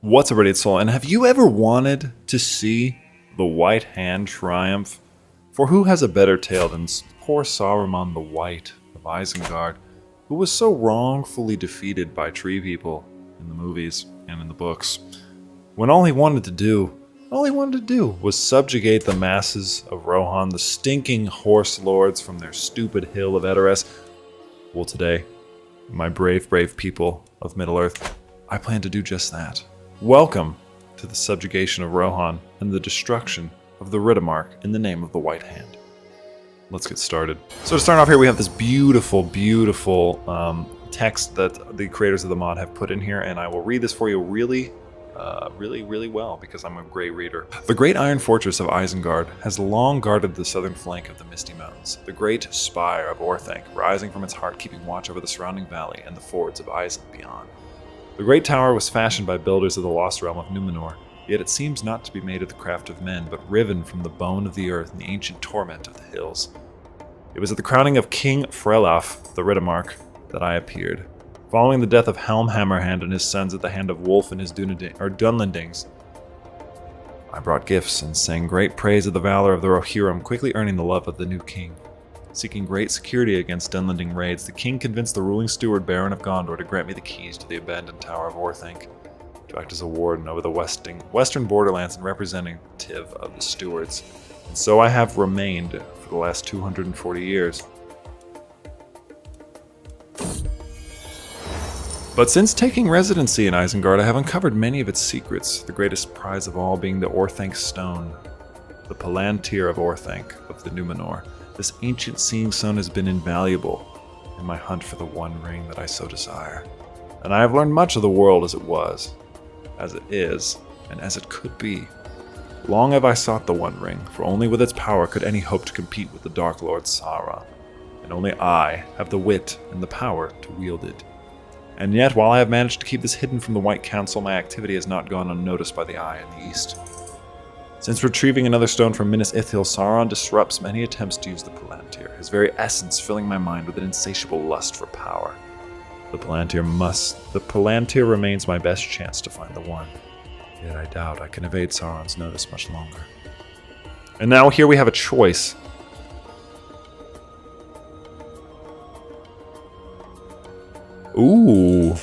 What's up, Radiant Soul? And have you ever wanted to see the White Hand triumph? For who has a better tale than poor Saruman the White of Isengard, who was so wrongfully defeated by tree people in the movies and in the books, when all he wanted to do was subjugate the masses of Rohan, the stinking horse lords from their stupid hill of Edoras. Well, today, my brave people of Middle-earth, I plan to do just that. Welcome to the subjugation of Rohan and the destruction of the Riddermark in the name of the White Hand. Let's get started. So to start off here, we have this beautiful text that the creators of the mod have put in here, and I will read this for you really well because I'm a great reader. The great iron fortress of Isengard has long guarded the southern flank of the Misty Mountains, the great spire of Orthanc rising from its heart, keeping watch over the surrounding valley and the fords of Island beyond. The great tower was fashioned by builders of the lost realm of Numenor, yet it seems not to be made of the craft of men, but riven from the bone of the earth and the ancient torment of the hills. It was at the crowning of King Freylaf, the Riddermark, that I appeared. Following the death of Helm Hammerhand and his sons at the hand of Wolf and his Dunlendings, I brought gifts and sang great praise of the valor of the Rohirrim, quickly earning the love of the new king. Seeking great security against Dunlending raids, the king convinced the ruling steward Baron of Gondor to grant me the keys to the abandoned Tower of Orthanc, to act as a warden over the western borderlands and representative of the stewards. And so I have remained for the last 240 years. But since taking residency in Isengard, I have uncovered many of its secrets, the greatest prize of all being the Orthanc stone, the Palantir of Orthanc of the Numenor. This ancient seeing stone has been invaluable in my hunt for the one ring that I so desire. And I have learned much of the world as it was, as it is, and as it could be. Long have I sought the One Ring, for only with its power could any hope to compete with the Dark Lord Sauron, and only I have the wit and the power to wield it. And yet, while I have managed to keep this hidden from the White Council, my activity has not gone unnoticed by the Eye in the East. Since retrieving another stone from Minas Ithil, Sauron disrupts many attempts to use the Palantir, his very essence filling my mind with an insatiable lust for power. The Palantir remains my best chance to find the one. Yet I doubt I can evade Sauron's notice much longer. And now here we have a choice. Ooh.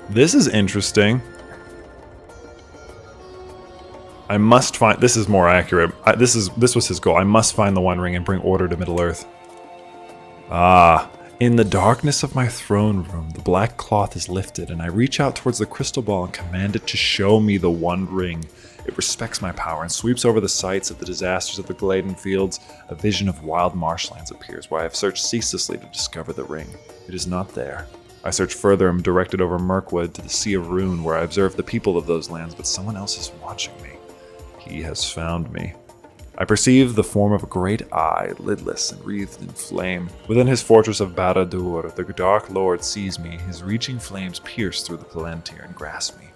This is interesting. I must find... This is more accurate. This was his goal. I must find the One Ring and bring order to Middle-earth. Ah. In the darkness of my throne room, the black cloth is lifted, and I reach out towards the crystal ball and command it to show me the One Ring. It respects my power and sweeps over the sites of the disasters of the Gladen Fields. A vision of wild marshlands appears, where I have searched ceaselessly to discover the ring. It is not there. I search further and am directed over Mirkwood to the Sea of Rune, where I observe the people of those lands, but someone else is watching me. He has found me. I perceive the form of a great eye, lidless and wreathed in flame. Within his fortress of Barad-dûr, the Dark Lord sees me. His reaching flames pierce through the Palantir and grasp me,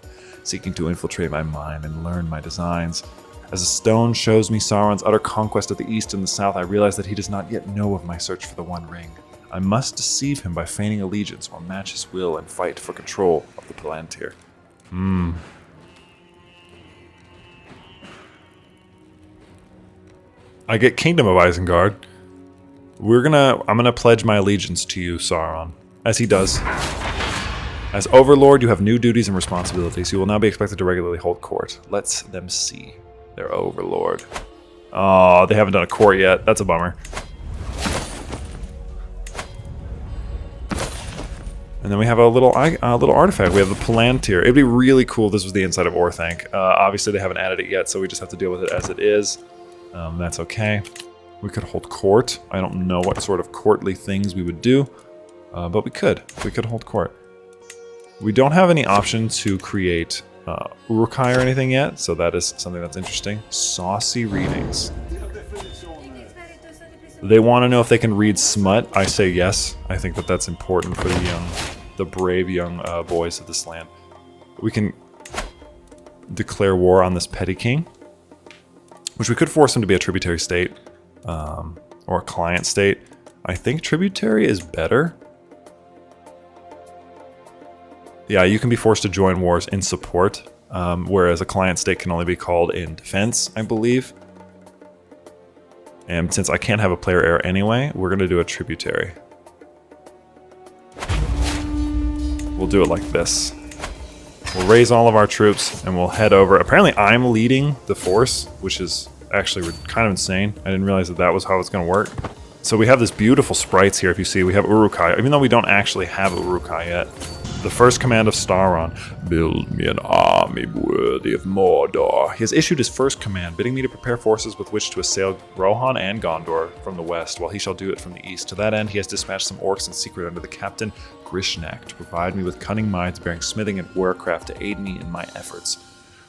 seeking to infiltrate my mind and learn my designs. As the stone shows me Sauron's utter conquest of the east and the south, I realize that he does not yet know of my search for the One Ring. I must deceive him by feigning allegiance or match his will and fight for control of the Palantir. I get Kingdom of Isengard. I'm gonna pledge my allegiance to you, Sauron, as he does. As Overlord, you have new duties and responsibilities. You will now be expected to regularly hold court. Let's them see their Overlord. Oh, they haven't done a court yet. That's a bummer. And then we have a little artifact. We have the Palantir. It'd be really cool if this was the inside of Orthanc. Obviously, they haven't added it yet, so we just have to deal with it as it is. That's okay. We could hold court. I don't know what sort of courtly things we would do, but we could. We could hold court. We don't have any option to create Uruk-hai or anything yet, so that is something that's interesting. Saucy readings. They want to know if they can read smut. I say yes. I think that that's important for the brave young boys of this land. We can declare war on this petty king, which we could force him to be a tributary state, or a client state. I think tributary is better. Yeah, you can be forced to join wars in support, whereas a client state can only be called in defense, I believe. And since I can't have a player error anyway, we're going to do a tributary. We'll do it like this. We'll raise all of our troops and we'll head over. Apparently I'm leading the force, which is actually kind of insane. I didn't realize that that was how it was going to work. So we have this beautiful sprites here. If you see, we have Uruk-hai, even though we don't actually have Uruk-hai yet. The first command of Sauron, build me an army worthy of Mordor. He has issued his first command, bidding me to prepare forces with which to assail Rohan and Gondor from the west, while he shall do it from the east. To that end, he has dispatched some orcs in secret under the captain Grishnak to provide me with cunning minds bearing smithing and warcraft to aid me in my efforts.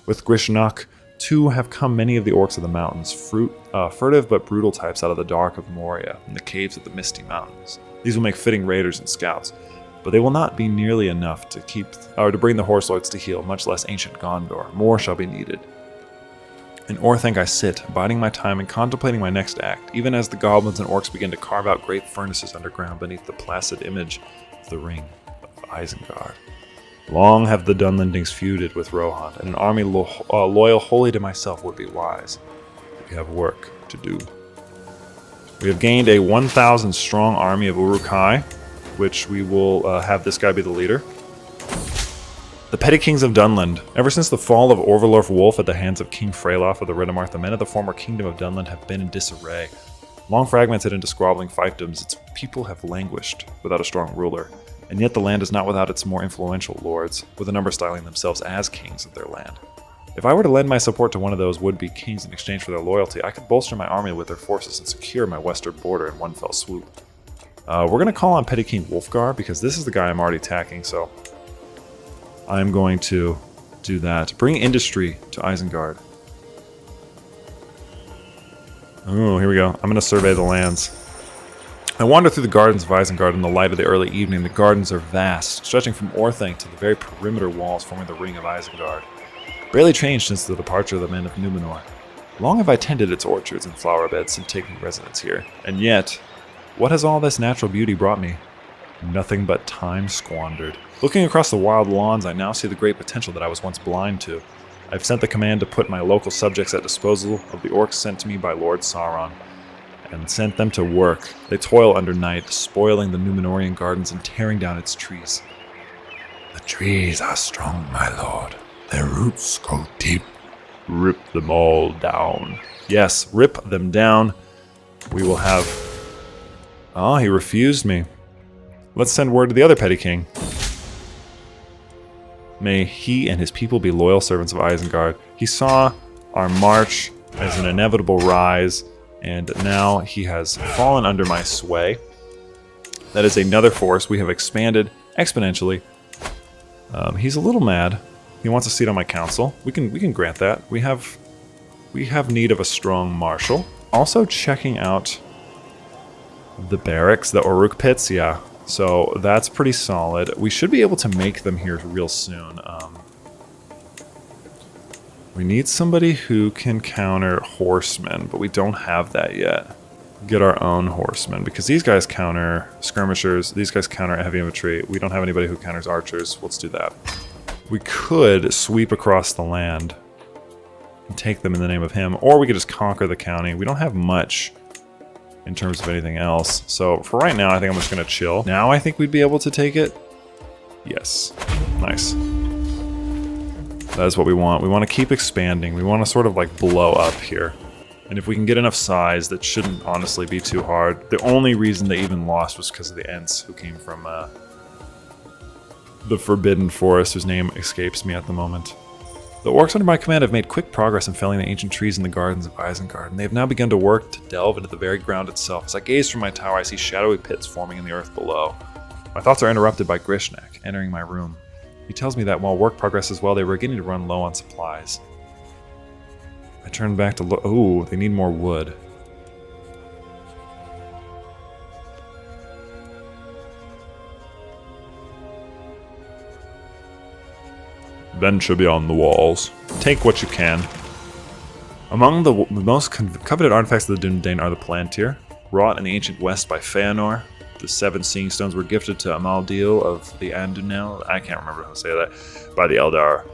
With Grishnak, too, have come many of the orcs of the mountains, furtive but brutal types out of the dark of Moria, and the caves of the misty mountains. These will make fitting raiders and scouts, but they will not be nearly enough to bring the horse lords to heel, much less ancient Gondor. More shall be needed. In Orthanc I sit, biding my time and contemplating my next act, even as the goblins and orcs begin to carve out great furnaces underground beneath the placid image of the ring of Isengard. Long have the Dunlendings feuded with Rohan, and an army loyal wholly to myself would be wise. We have work to do. We have gained a 1,000 strong army of Uruk-hai, which we will have this guy be the leader. The petty kings of Dunland. Ever since the fall of Orvalorf Wolf at the hands of King Freylof of the Riddermark, the men of the former kingdom of Dunland have been in disarray. Long fragmented into squabbling fiefdoms, its people have languished without a strong ruler. And yet the land is not without its more influential lords, with a number styling themselves as kings of their land. If I were to lend my support to one of those would-be kings in exchange for their loyalty, I could bolster my army with their forces and secure my western border in one fell swoop. We're going to call on Petty King Wulfgar, because this is the guy I'm already attacking, so I'm going to do that. Bring industry to Isengard. Oh, here we go. I'm going to survey the lands. I wander through the gardens of Isengard in the light of the early evening. The gardens are vast, stretching from Orthanc to the very perimeter walls forming the ring of Isengard. Barely changed since the departure of the men of Numenor. Long have I tended its orchards and flower beds since taking residence here, and yet, what has all this natural beauty brought me? Nothing but time squandered. Looking across the wild lawns, I now see the great potential that I was once blind to. I've sent the command to put my local subjects at disposal of the orcs sent to me by Lord Sauron, and sent them to work. They toil under night, spoiling the Numenorian gardens and tearing down its trees. The trees are strong, my lord. Their roots go deep. Rip them all down. Yes, rip them down. We will have... Oh, he refused me. Let's send word to the other petty king. May he and his people be loyal servants of Isengard. He saw our march as an inevitable rise, and now he has fallen under my sway. That is another force. We have expanded exponentially. He's a little mad. He wants a seat on my council. We can grant that. We have need of a strong marshal. Also checking out the barracks, the Uruk pits. Yeah, so that's pretty solid. We should be able to make them here real soon. We need somebody who can counter horsemen, but we don't have that yet. Get our own horsemen, because these guys counter skirmishers, these guys counter heavy infantry. We don't have anybody who counters archers. Let's do that. We could sweep across the land and take them in the name of him, or we could just conquer the county. We don't have much in terms of anything else, so for right now, I think I'm just going to chill. Now I think we'd be able to take it. Yes. Nice. That is what we want. We want to keep expanding. We want to sort of like blow up here. And if we can get enough size, that shouldn't honestly be too hard. The only reason they even lost was because of the Ents, who came from the Forbidden Forest, whose name escapes me at the moment. The orcs under my command have made quick progress in felling the ancient trees in the gardens of Isengard, and they have now begun to work to delve into the very ground itself. As I gaze from my tower, I see shadowy pits forming in the earth below. My thoughts are interrupted by Grishnak entering my room. He tells me that while work progresses well, they were beginning to run low on supplies. I turn back to look. Ooh, they need more wood. Venture beyond the walls. Take what you can. Among the most coveted artifacts of the Dúnedain are the Palantir, wrought in the ancient west by Feanor, The 7 seeing stones were gifted to Amaldil of the Andunel. I can't remember how to say that. By the Eldar.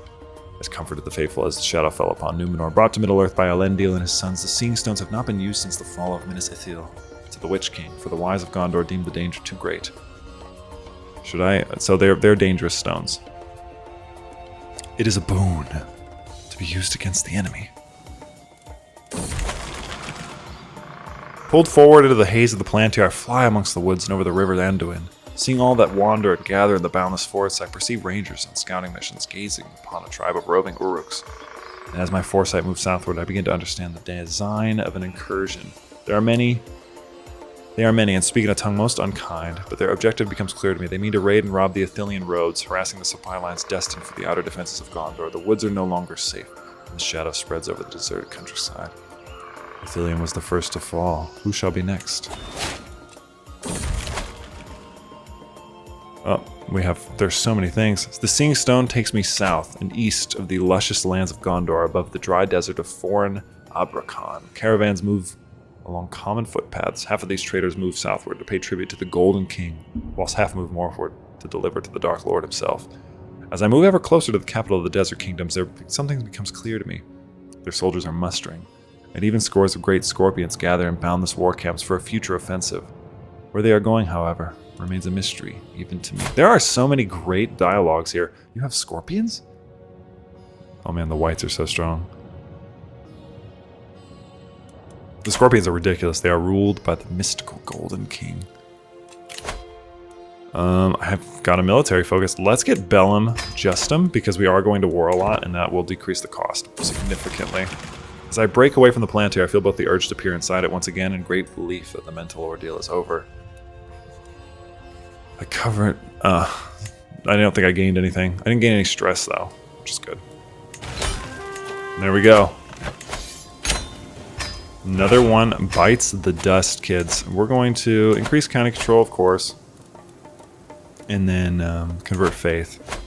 As comforted the faithful as the shadow fell upon Numenor. Brought to Middle-earth by Elendil and his sons, the seeing stones have not been used since the fall of Minas Ithil to the Witch King, for the wise of Gondor deemed the danger too great. Should I? So they're dangerous stones. It is a boon to be used against the enemy. Pulled forward into the haze of the Palantir, I fly amongst the woods and over the river Anduin. Seeing all that wander and gather in the boundless forests, I perceive rangers on scouting missions gazing upon a tribe of roving Uruks. And as my foresight moves southward, I begin to understand the design of an incursion. They are many, and speak in a tongue most unkind, but their objective becomes clear to me. They mean to raid and rob the Ithilien roads, harassing the supply lines destined for the outer defenses of Gondor. The woods are no longer safe, and the shadow spreads over the deserted countryside. Ithilien was the first to fall. Who shall be next? Oh, there's so many things. The Seeing Stone takes me south and east of the luscious lands of Gondor above the dry desert of foreign Abrakan. Caravans move along common footpaths. Half of these traders move southward to pay tribute to the Golden King, whilst half move northward to deliver to the Dark Lord himself. As I move ever closer to the capital of the Desert Kingdoms, something becomes clear to me. Their soldiers are mustering, and even scores of great scorpions gather in boundless war camps for a future offensive. Where they are going, however, remains a mystery, even to me. There are so many great dialogues here. You have scorpions? Oh man, the whites are so strong. The scorpions are ridiculous. They are ruled by the mystical Golden King. I have got a military focus. Let's get Bellum Justum, because we are going to war a lot, and that will decrease the cost significantly. As I break away from the Palantir, I feel both the urge to peer inside it once again and great belief that the mental ordeal is over. I cover it. I don't think I gained anything. I didn't gain any stress, though, which is good. There we go. Another one bites the dust, kids. We're going to increase county control, of course, and then convert faith.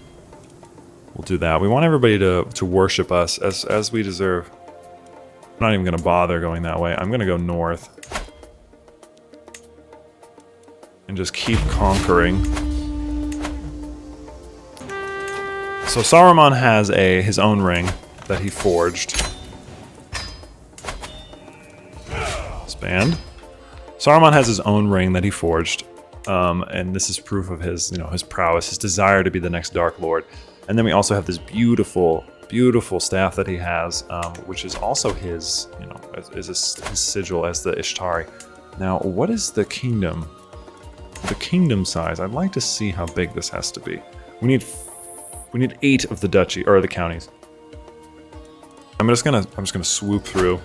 We'll do that. We want everybody to worship us as we deserve. I'm not even going to bother going that way. I'm going to go north and just keep conquering. So Saruman has his own ring that he forged. Expand. Saruman has his own ring that he forged, and this is proof of his prowess, his desire to be the next Dark Lord. And then we also have this beautiful, beautiful staff that he has, which is also his, his sigil as the Ishtari. Now, what is the kingdom? The kingdom size. I'd like to see how big this has to be. We need 8 of the duchy or the counties. I'm just gonna swoop through,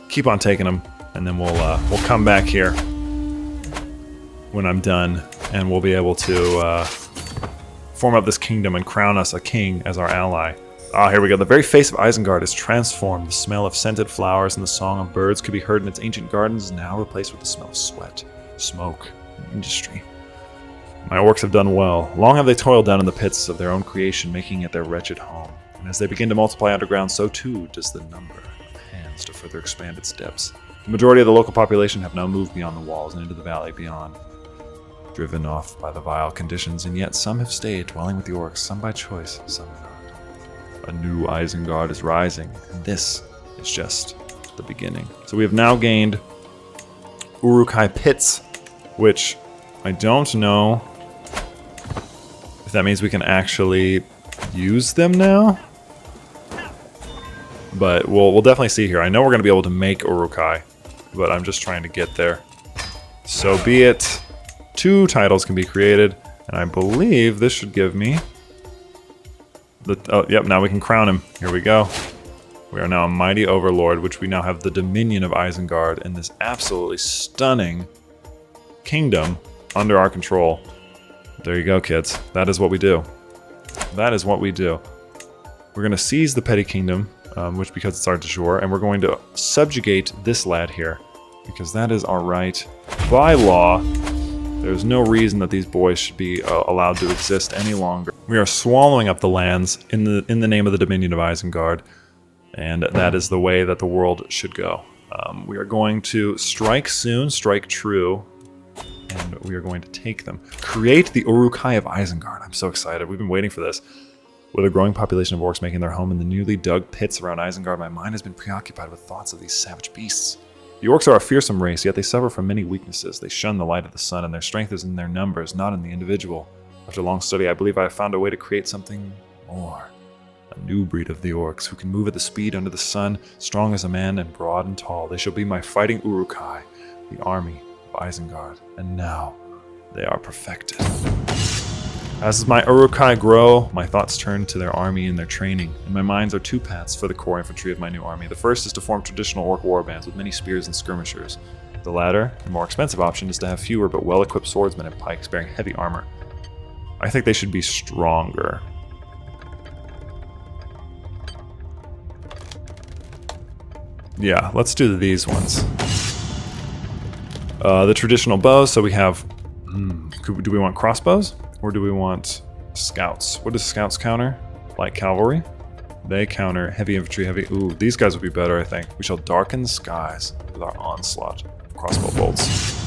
keep on taking them, and then we'll come back here when I'm done, and we'll be able to form up this kingdom and crown us a king as our ally. Ah, here we go. The very face of Isengard is transformed. The smell of scented flowers and the song of birds could be heard in its ancient gardens, now replaced with the smell of sweat, smoke, and industry. My orcs have done well. Long have they toiled down in the pits of their own creation, making it their wretched home. And as they begin to multiply underground, so too does the number of hands to further expand its depths. The majority of the local population have now moved beyond the walls and into the valley beyond, driven off by the vile conditions, and yet some have stayed, dwelling with the orcs, some by choice, some not. A new Isengard is rising, and this is just the beginning. So we have now gained Uruk-hai pits, which I don't know if that means we can actually use them now. But we'll definitely see here. I know we're going to be able to make Uruk-hai, but I'm just trying to get there. So be it. 2 titles can be created, and I believe this should give me yep, now we can crown him. Here we go. We are now a mighty overlord, which we now have the dominion of Isengard in this absolutely stunning kingdom under our control. There you go, kids. That is what we do. That is what we do. We're going to seize the petty kingdom, which because it's our de jure, and we're going to subjugate this lad here, because that is our right by law. There's no reason that these boys should be allowed to exist any longer. We are swallowing up the lands in the name of the Dominion of Isengard, and that is the way that the world should go. We are going to strike soon, strike true, and we are going to take them. Create the Uruk-hai of Isengard. I'm so excited. We've been waiting for this. With a growing population of orcs making their home in the newly dug pits around Isengard, my mind has been preoccupied with thoughts of these savage beasts. The orcs are a fearsome race, yet they suffer from many weaknesses. They shun the light of the sun, and their strength is in their numbers, not in the individual. After long study, I believe I have found a way to create something more. A new breed of the orcs, who can move at the speed under the sun, strong as a man and broad and tall. They shall be my fighting Uruk-hai, the army of Isengard. And now, they are perfected. As my Uruk-hai grow, my thoughts turn to their army and their training. In my mind are two paths for the core infantry of my new army. The first is to form traditional orc warbands with many spears and skirmishers. The latter, the more expensive option, is to have fewer but well-equipped swordsmen and pikes bearing heavy armor. I think they should be stronger. Yeah, let's do these ones. The traditional bows, so we have... do we want crossbows? Or do we want scouts? What does scouts counter? Light cavalry? They counter heavy infantry, heavy... Ooh, these guys would be better, I think. We shall darken the skies with our onslaught of crossbow bolts.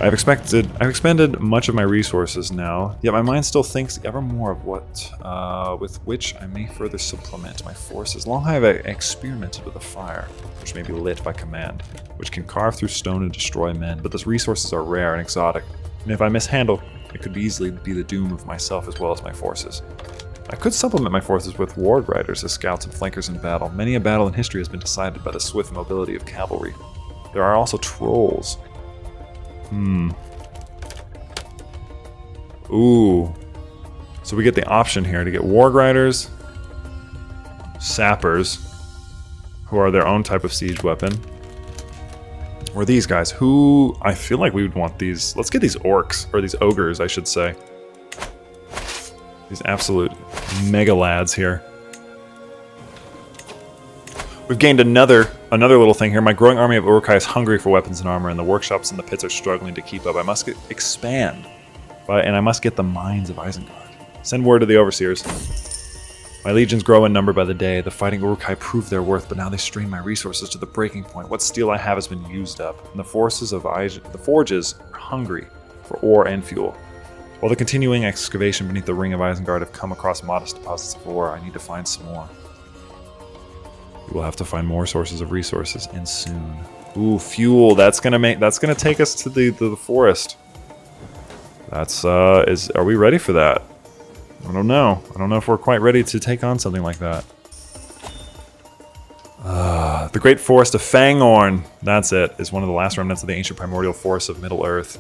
I've expended much of my resources now, yet my mind still thinks ever more of what, with which I may further supplement my forces. Long have I experimented with a fire, which may be lit by command, which can carve through stone and destroy men, but those resources are rare and exotic, and if I mishandle, it could easily be the doom of myself as well as my forces. I could supplement my forces with ward riders as scouts and flankers in battle. Many a battle in history has been decided by the swift mobility of cavalry. There are also trolls. Ooh. So we get the option here to get warg riders, sappers, who are their own type of siege weapon, or these guys, who I feel like we would want these. Let's get these orcs, or these ogres, I should say. These absolute mega lads here. We've gained another little thing here. My growing army of Uruk-hai is hungry for weapons and armor, and the workshops and the pits are struggling to keep up. I must expand, and I must get the mines of Isengard. Send word to the overseers. My legions grow in number by the day. The fighting Uruk-hai prove their worth, but now they strain my resources to the breaking point. What steel I have has been used up, and the forges are hungry for ore and fuel. While the continuing excavation beneath the ring of Isengard have come across modest deposits of ore, I need to find some more. We will have to find more sources of resources, and soon. Ooh, fuel. That's gonna take us to the forest. Are we ready for that? I don't know. I don't know if we're quite ready to take on something like that. The Great Forest of Fangorn, that's it, is one of the last remnants of the ancient primordial forests of Middle-earth.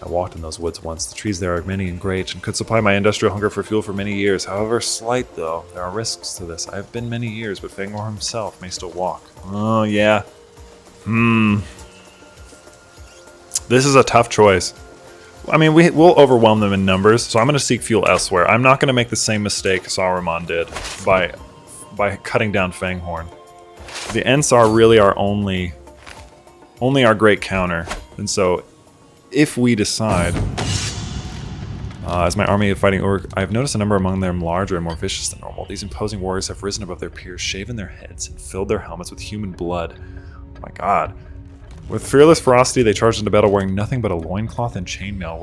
I walked in those woods once. The trees there are many and great, and could supply my industrial hunger for fuel for many years. However slight, though, there are risks to this. I have been many years, but Fangorn himself may still walk. Oh, yeah. This is a tough choice. I mean, we'll overwhelm them in numbers, so I'm going to seek fuel elsewhere. I'm not going to make the same mistake Saruman did by cutting down Fanghorn. The Ents are really our only our great counter, and so if we decide, as my army of fighting Uruk, I have noticed a number among them larger and more vicious than normal. These imposing warriors have risen above their peers, shaven their heads, and filled their helmets with human blood. Oh my god. With fearless ferocity, they charged into battle wearing nothing but a loincloth and chainmail,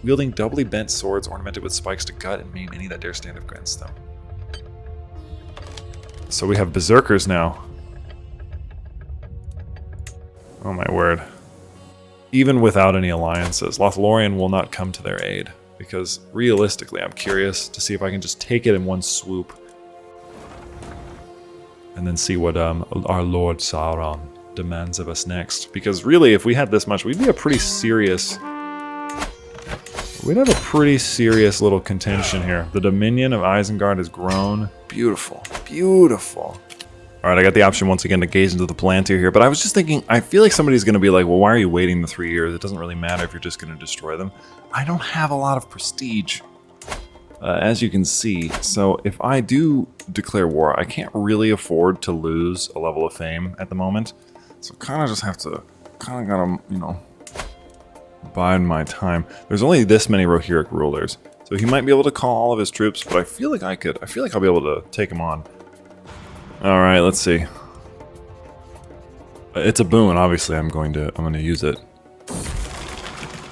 wielding doubly bent swords ornamented with spikes to gut and maim any that dare stand against them. So we have berserkers now. Oh my word. Even without any alliances, Lothlorien will not come to their aid, because realistically, I'm curious to see if I can just take it in one swoop, and then see what our Lord Sauron demands of us next. Because really, if we had this much, we'd have a pretty serious little contention here. The Dominion of Isengard has grown. Beautiful, beautiful. Alright, I got the option once again to gaze into the Palantir here, but I was just thinking, I feel like somebody's going to be like, well, why are you waiting the 3 years? It doesn't really matter if you're just going to destroy them. I don't have a lot of prestige, as you can see, so if I do declare war, I can't really afford to lose a level of fame at the moment, so kind of just have to, gotta, bide my time. There's only this many Rohirrim rulers, so he might be able to call all of his troops, but I feel like I'll be able to take him on. Alright, let's see. It's a boon, obviously I'm going to use it.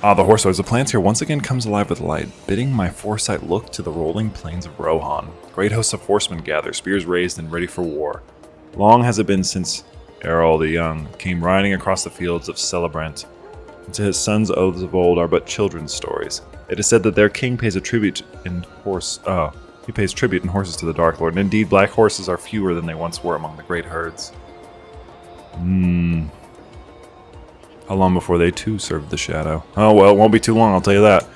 Ah, the horse lords. The plants here once again comes alive with light, bidding my foresight look to the rolling plains of Rohan. Great hosts of horsemen gather, spears raised and ready for war. Long has it been since Errol the Young came riding across the fields of Celebrant. And to his sons oaths of old are but children's stories. It is said that their king pays tribute in horses to the Dark Lord, and indeed black horses are fewer than they once were among the great herds. How long before they too served the shadow? Oh well, it won't be too long, I'll tell you that.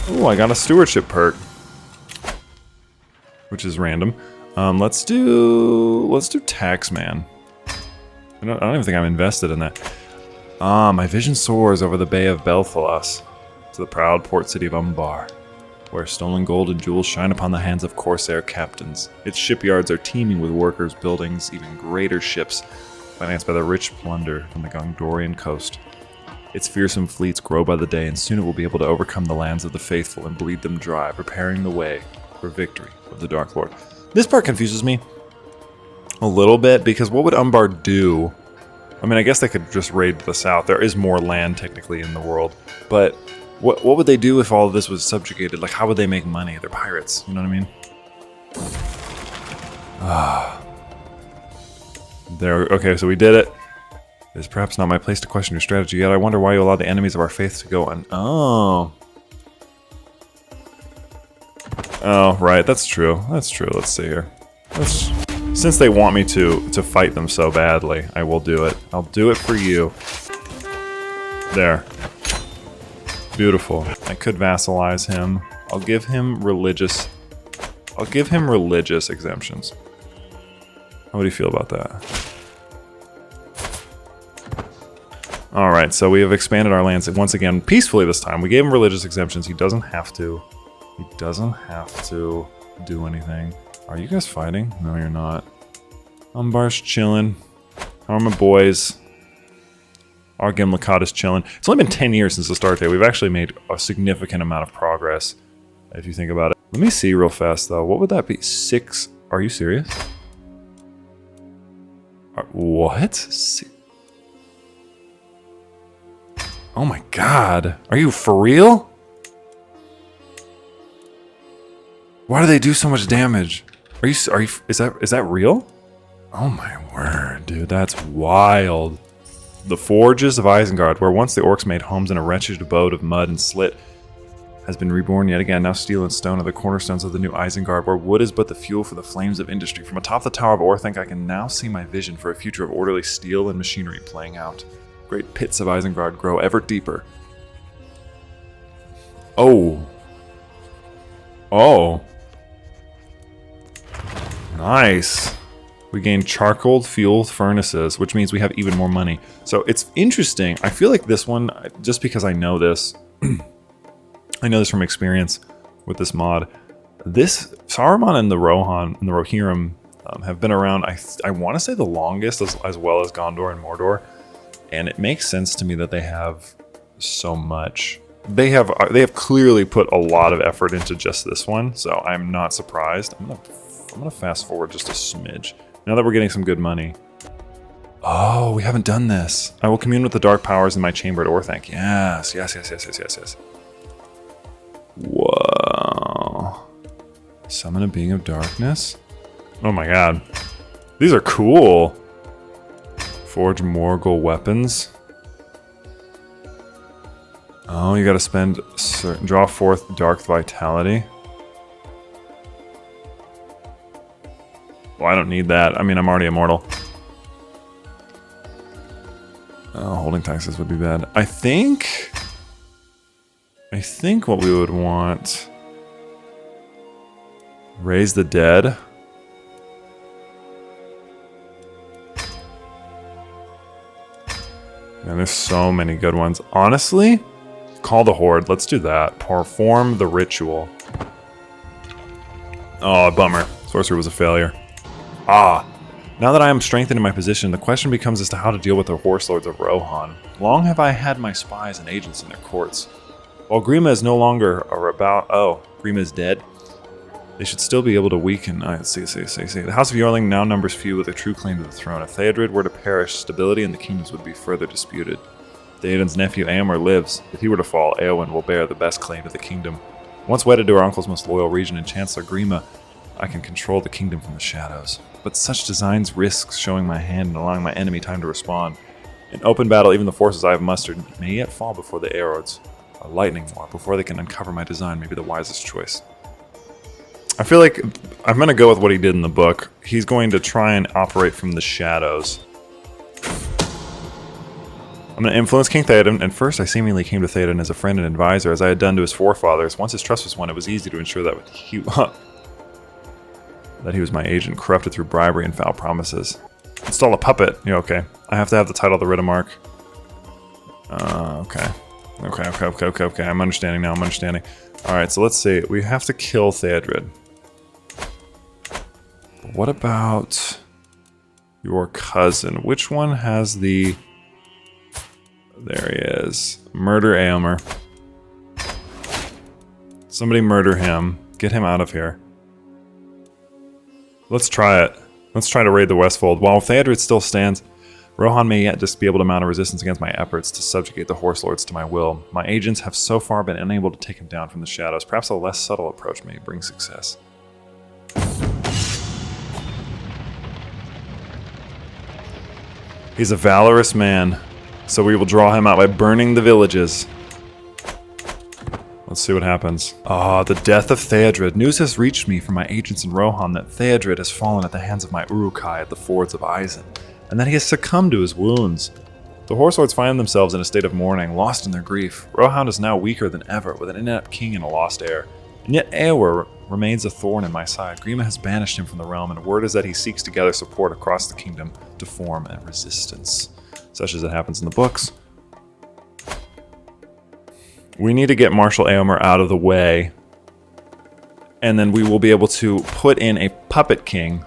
Oh, I got a stewardship perk, which is random. Let's do Taxman. I don't even think I'm invested in that. My vision soars over the Bay of Belfalas to the proud port city of Umbar, where stolen gold and jewels shine upon the hands of Corsair captains. Its shipyards are teeming with workers building even greater ships, financed by the rich plunder from the Gondorian coast. Its fearsome fleets grow by the day, and soon it will be able to overcome the lands of the faithful and bleed them dry, preparing the way for victory of the Dark Lord. This part confuses me a little bit, because what would Umbar do? I mean, I guess they could just raid the south. There is more land, technically, in the world. But what would they do if all of this was subjugated? Like, how would they make money? They're pirates, you know what I mean? Okay, so we did it. It is perhaps not my place to question your strategy yet. I wonder why you allow the enemies of our faith to go on. Oh, right, that's true. That's true. Let's see here. Since they want me to fight them so badly, I will do it. I'll do it for you. There. Beautiful. I could vassalize him. I'll give him religious exemptions. How do you feel about that? Alright, so we have expanded our lands once again peacefully this time. We gave him religious exemptions. He doesn't have to do anything. Are you guys fighting? No, you're not. Umbar's chilling. How are my boys? Argim Lakata's chilling. It's only been 10 years since the start date. We've actually made a significant amount of progress, if you think about it. Let me see real fast, though. What would that be? 6? Are you serious? What? Oh my god. Are you for real? Why do they do so much damage? Is that real? Oh my word, dude, that's wild. The Forges of Isengard, where once the orcs made homes in a wretched abode of mud and slit, has been reborn yet again. Now steel and stone are the cornerstones of the new Isengard, where wood is but the fuel for the flames of industry. From atop the Tower of Orthanc, I can now see my vision for a future of orderly steel and machinery playing out. Great pits of Isengard grow ever deeper. Oh. Nice. We gain charcoal fuel furnaces, which means we have even more money. So it's interesting. I feel like this one, just because I know this, I know this from experience with this mod. This Saruman and the Rohan and the Rohirrim have been around. I want to say the longest, as well as Gondor and Mordor, and it makes sense to me that they have so much. They have clearly put a lot of effort into just this one, so I'm not surprised. I'm gonna fast forward just a smidge. Now that we're getting some good money. Oh, we haven't done this. I will commune with the dark powers in my chamber at Orthanc. Yes. Whoa. Summon a being of darkness? Oh my god. These are cool. Forge Morgul weapons. Oh, you gotta spend draw forth dark vitality. Well, I don't need that. I mean, I'm already immortal. Oh, holding taxes would be bad. I think what we would want... Raise the dead. Man, there's so many good ones. Honestly, call the Horde. Let's do that. Perform the ritual. Oh, bummer. Sorcery was a failure. Now that I am strengthened in my position, the question becomes as to how to deal with the Horse Lords of Rohan. Long have I had my spies and agents in their courts. While Grima is no longer Grima is dead, they should still be able to weaken. See. The House of Yorling now numbers few with a true claim to the throne. If Theodred were to perish, stability in the kingdoms would be further disputed. Theoden's nephew Eomer lives. If he were to fall, Eowyn will bear the best claim to the kingdom. Once wedded to her uncle's most loyal regent and Chancellor Grima, I can control the kingdom from the shadows. But such designs risks showing my hand and allowing my enemy time to respond. In open battle, even the forces I have mustered may yet fall before the Eords. A lightning war before they can uncover my design may be the wisest choice. I feel like I'm going to go with what he did in the book. He's going to try and operate from the shadows. I'm going to influence King Theoden, and first I seemingly came to Theoden as a friend and advisor, as I had done to his forefathers. Once his trust was won, it was easy to ensure that he was my agent, corrupted through bribery and foul promises. Install a puppet. Yeah, okay. I have to have the title of the Riddermark. Okay. I'm understanding now. Alright, so let's see. We have to kill Theodred. What about your cousin? Which one has the... There he is. Murder Eomer. Somebody murder him. Get him out of here. Let's try it. Let's try to raid the Westfold. While Theodred still stands, Rohan may yet just be able to mount a resistance against my efforts to subjugate the Horse Lords to my will. My agents have so far been unable to take him down from the shadows. Perhaps a less subtle approach may bring success. He's a valorous man, so we will draw him out by burning the villages. Let's see what happens. Ah, the death of Theodred. News has reached me from my agents in Rohan that Theodred has fallen at the hands of my Uruk-hai at the fords of Isen, and that he has succumbed to his wounds. The Horse Lords find themselves in a state of mourning, lost in their grief. Rohan is now weaker than ever, with an inept king and a lost heir. And yet Eowyn remains a thorn in my side. Grima has banished him from the realm, and word is that he seeks to gather support across the kingdom to form a resistance, such as it happens in the books. We need to get Marshal Eomer out of the way, and then we will be able to put in a puppet king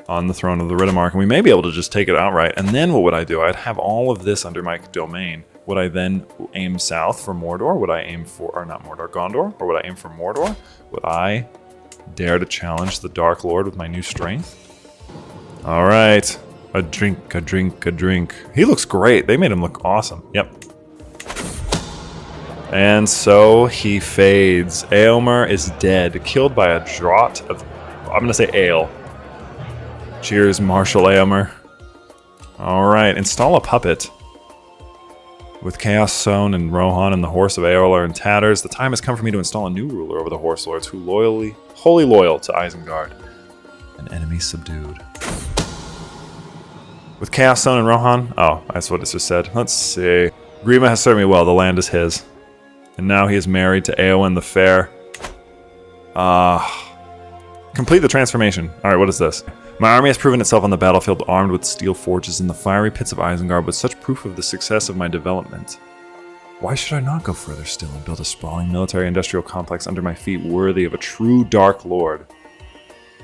on the throne of the Riddermark, and we may be able to just take it outright. And then what would I do? I'd have all of this under my domain. Would I then aim south for Mordor? Would I aim for, or not Mordor, Gondor? Or would I aim for Mordor? Would I dare to challenge the Dark Lord with my new strength? All right. A drink, a drink, a drink. He looks great. They made him look awesome. Yep. And so he fades. Eomer is dead, killed by a draught of, I'm going to say ale. Cheers, Marshal Eomer. All right, install a puppet. With Chaos Sown and Rohan and the Horse of Eorl are in tatters, the time has come for me to install a new ruler over the Horse Lords who wholly loyal to Isengard. An enemy subdued. With Chaos Sown and Rohan? Oh, that's what it just said. Let's see. Grima has served me well, the land is his. And now he is married to Eowyn the Fair. Complete the transformation. Alright, what is this? My army has proven itself on the battlefield armed with steel forges in the fiery pits of Isengard with such proof of the success of my development. Why should I not go further still and build a sprawling military-industrial complex under my feet worthy of a true Dark Lord?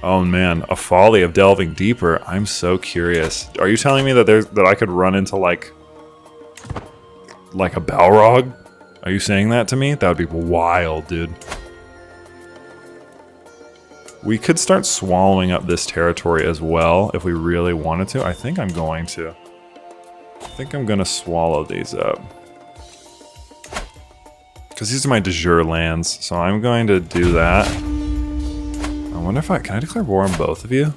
Oh man, a folly of delving deeper. I'm so curious. Are you telling me that I could run into like a Balrog? Are you saying that to me? That would be wild, dude. We could start swallowing up this territory as well if we really wanted to. I think I'm going to. I think I'm going to swallow these up. Because these are my de jure lands, so I'm going to do that. I wonder if can I declare war on both of you?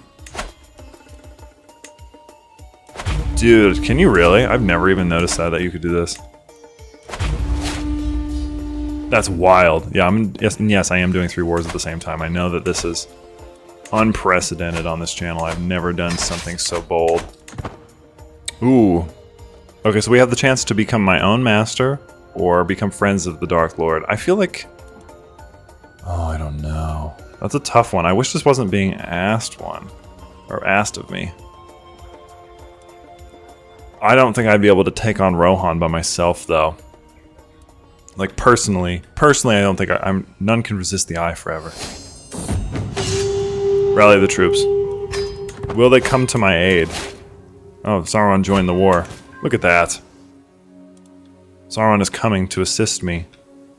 Dude, can you really? I've never even noticed that you could do this. That's wild. Yeah, yes, I am doing 3 wars at the same time. I know that this is unprecedented on this channel. I've never done something so bold. Ooh. Okay, so we have the chance to become my own master or become friends of the Dark Lord. I feel like... Oh, I don't know. That's a tough one. I wish this wasn't being asked of me. I don't think I'd be able to take on Rohan by myself, though. Like, personally, I don't think none can resist the eye forever. Rally the troops. Will they come to my aid? Oh, Sauron joined the war. Look at that. Sauron is coming to assist me,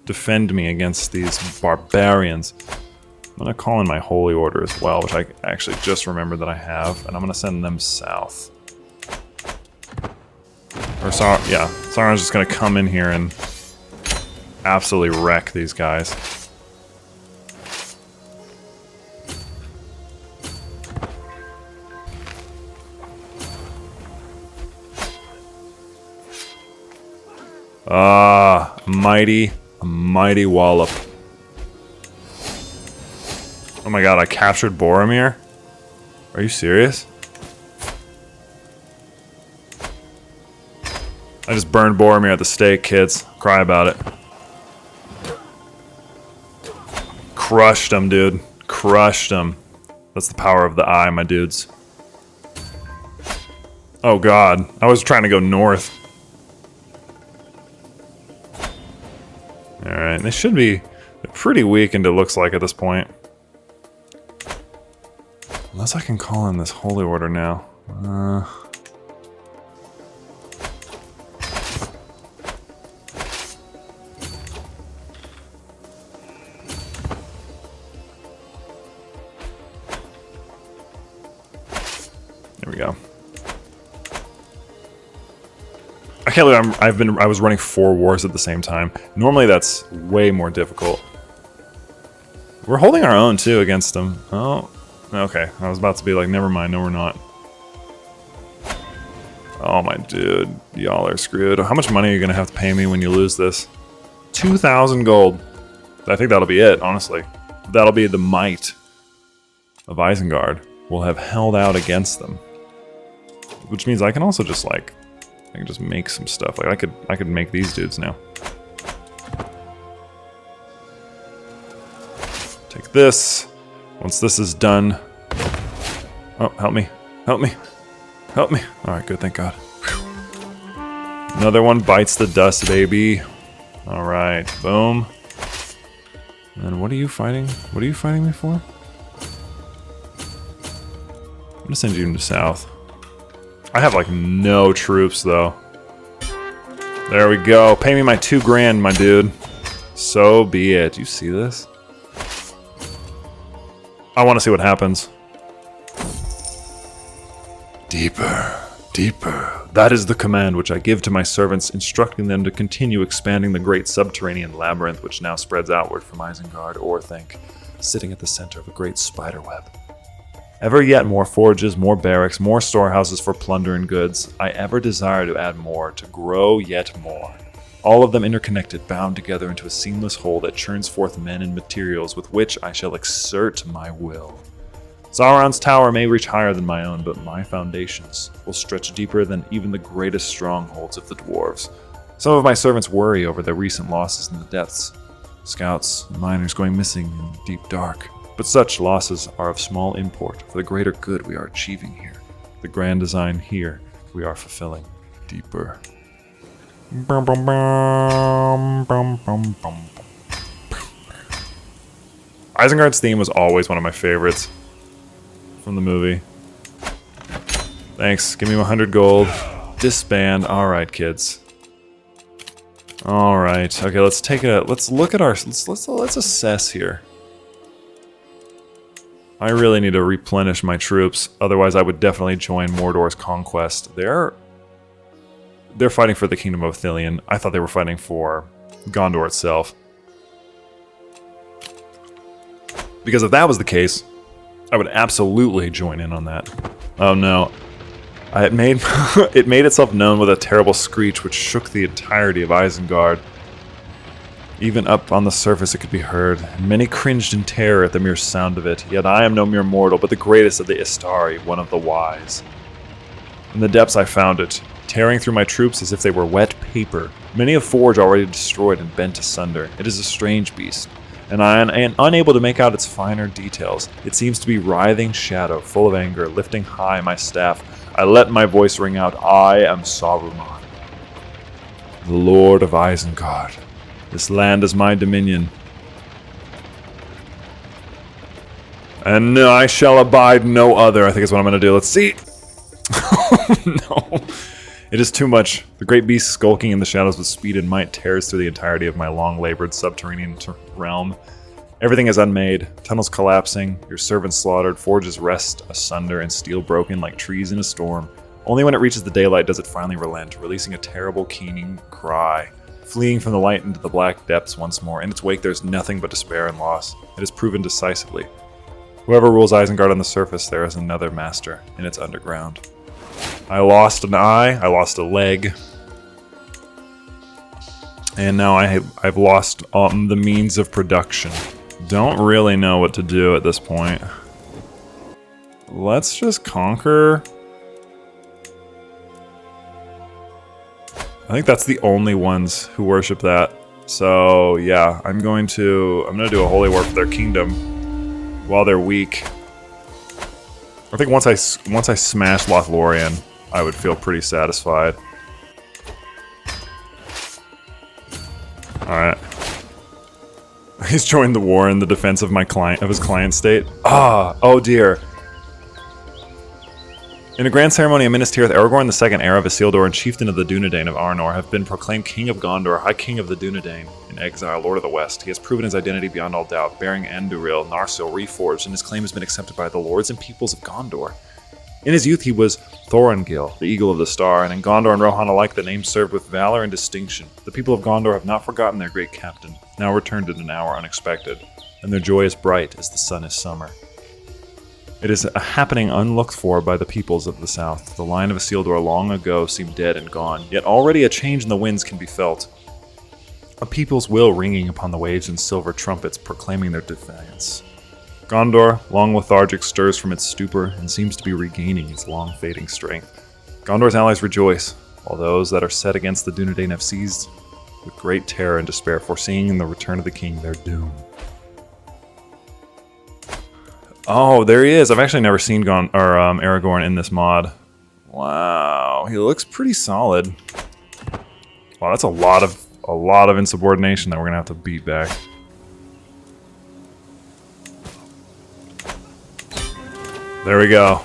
defend me against these barbarians. I'm gonna call in my Holy Order as well, which I actually just remembered that I have, and I'm gonna send them south. Or yeah, Sauron's just gonna come in here and absolutely wreck these guys. Ah, a mighty wallop. Oh my god, I captured Boromir? Are you serious? I just burned Boromir at the stake, kids. Cry about it. Crushed him, dude. Crushed him. That's the power of the eye, my dudes. Oh god, I was trying to go north. Alright, they should be pretty weakened, it looks like, at this point. Unless I can call in this holy order now. There we go. I can't believe I was running 4 wars at the same time. Normally that's way more difficult. We're holding our own too against them. Oh, okay. I was about to be like, never mind. No, we're not. Oh my dude, y'all are screwed. How much money are you gonna have to pay me when you lose this? 2,000 gold. I think that'll be it. Honestly, that'll be the might of Isengard. Will have held out against them, which means I can also just like. I can just make some stuff. Like I could make these dudes now. Take this. Once this is done. Oh, help me. Help me. Help me. Alright, good, thank God. Whew. Another one bites the dust, baby. Alright, boom. And what are you fighting? What are you fighting me for? I'm gonna send you into south. I have like no troops though. There we go. Pay me my 2 grand, my dude. So be it. You see this? I want to see what happens. Deeper, deeper. That is the command which I give to my servants, instructing them to continue expanding the great subterranean labyrinth which now spreads outward from Isengard, Orthanc, sitting at the center of a great spider web. Ever yet more forges, more barracks, more storehouses for plunder and goods. I ever desire to add more, to grow yet more. All of them interconnected, bound together into a seamless whole that churns forth men and materials with which I shall exert my will. Sauron's tower may reach higher than my own, but my foundations will stretch deeper than even the greatest strongholds of the dwarves. Some of my servants worry over their recent losses in the depths. Scouts and miners going missing in deep dark. But such losses are of small import for the greater good we are achieving here. The grand design here we are fulfilling deeper. Isengard's theme was always one of my favorites from the movie. Thanks. Give me 100 gold. Disband. All right, kids. All right. Okay, let's take a. Let's look at our. Let's assess here. I really need to replenish my troops, otherwise I would definitely join Mordor's conquest. They're fighting for the Kingdom of Lothlorien. I thought they were fighting for Gondor itself. Because if that was the case, I would absolutely join in on that. Oh no. It made itself known with a terrible screech which shook the entirety of Isengard. Even up on the surface it could be heard, and many cringed in terror at the mere sound of it. Yet I am no mere mortal, but the greatest of the Istari, one of the wise. In the depths I found it, tearing through my troops as if they were wet paper. Many a forge already destroyed and bent asunder. It is a strange beast, and I am unable to make out its finer details. It seems to be writhing shadow, full of anger, lifting high my staff. I let my voice ring out, I am Saruman, the Lord of Isengard. This land is my dominion. And I shall abide no other, I think is what I'm going to do. Let's see. No. It is too much. The great beast skulking in the shadows with speed and might tears through the entirety of my long-labored subterranean realm. Everything is unmade. Tunnels collapsing. Your servants slaughtered. Forges rest asunder and steel broken like trees in a storm. Only when it reaches the daylight does it finally relent, releasing a terrible keening cry. Fleeing from the light into the black depths once more. In its wake there's nothing but despair and loss. It is proven decisively. Whoever rules Isengard on the surface, there is another master in its underground. I lost an eye, I lost a leg, and now I've lost the means of production. Don't really know what to do at this point. Let's just conquer. I think that's the only ones who worship that. So yeah, I'm gonna do a holy war for their kingdom while they're weak. I think once I smash Lothlorien, I would feel pretty satisfied. All right. He's joined the war in the defense of his client state. Oh dear. In a grand ceremony in Minas Tirith, Aragorn II, heir of Isildur and chieftain of the Dunedain of Arnor, have been proclaimed King of Gondor, High King of the Dunedain, in exile, Lord of the West. He has proven his identity beyond all doubt, bearing Andúril, Narsil, reforged, and his claim has been accepted by the lords and peoples of Gondor. In his youth he was Thorongil, the Eagle of the Star, and in Gondor and Rohan alike the name served with valor and distinction. The people of Gondor have not forgotten their great captain, now returned at an hour unexpected, and their joy is bright as the sun is summer. It is a happening unlooked for by the peoples of the south. The line of Isildur long ago seemed dead and gone, yet already a change in the winds can be felt. A people's will ringing upon the waves and silver trumpets proclaiming their defiance. Gondor, long lethargic, stirs from its stupor and seems to be regaining its long fading strength. Gondor's allies rejoice, while those that are set against the Dunedain have seized with great terror and despair, foreseeing in the return of the king their doom. Oh, there he is. I've actually never seen Aragorn in this mod. Wow, he looks pretty solid. Wow, that's a lot of insubordination that we're gonna have to beat back. There we go.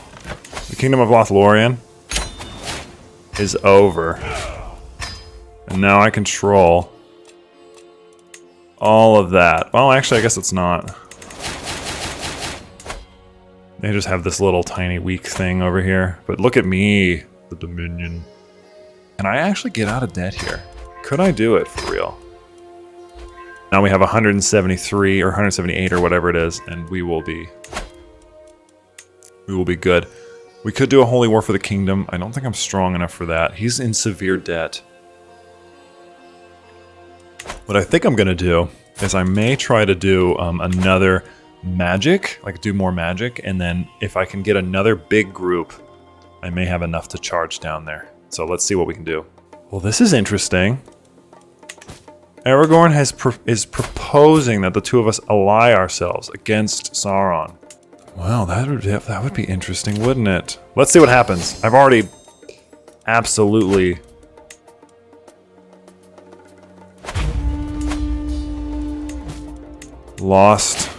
The Kingdom of Lothlorien is over. And now I control all of that. Well, actually, I guess it's not. They just have this little tiny weak thing over here. But look at me, the Dominion. Can I actually get out of debt here? Could I do it for real? Now we have 173 or 178 or whatever it is, and we will be good. We could do a holy war for the kingdom. I don't think I'm strong enough for that. He's in severe debt. What I think I'm going to do is I may try to do another magic, like do more magic, and then if I can get another big group, I may have enough to charge down there. So let's see what we can do. Well, this is interesting. Aragorn is proposing that the two of us ally ourselves against Sauron. Well, that would be interesting, wouldn't it? Let's see what happens. I've already absolutely lost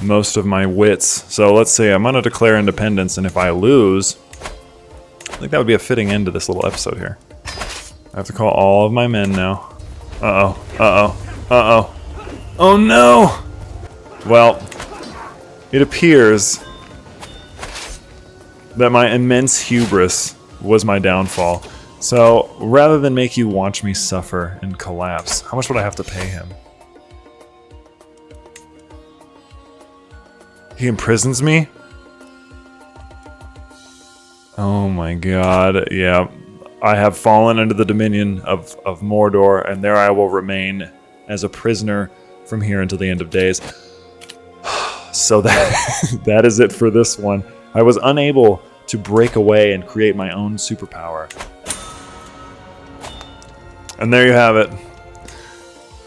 most of my wits. So let's see, I'm gonna declare independence, and if I lose, I think that would be a fitting end to this little episode here. I have to call all of my men now. Uh-oh, uh-oh, uh-oh. Oh no! Well, it appears that my immense hubris was my downfall. So, rather than make you watch me suffer and collapse, how much would I have to pay him? He imprisons me? Oh my god, yeah. I have fallen under the dominion of Mordor, and there I will remain as a prisoner from here until the end of days. So that is it for this one. I was unable to break away and create my own superpower. And there you have it.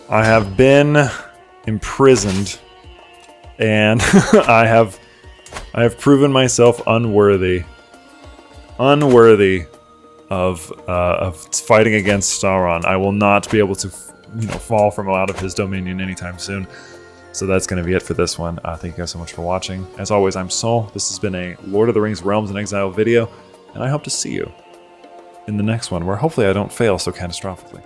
I have been imprisoned, and I have proven myself unworthy of fighting against Sauron. I will not be able to, fall from out of his dominion anytime soon. So that's going to be it for this one. Thank you guys so much for watching. As always, I'm Sol. This has been a Lord of the Rings Realms in Exile video, and I hope to see you in the next one, where hopefully I don't fail so catastrophically.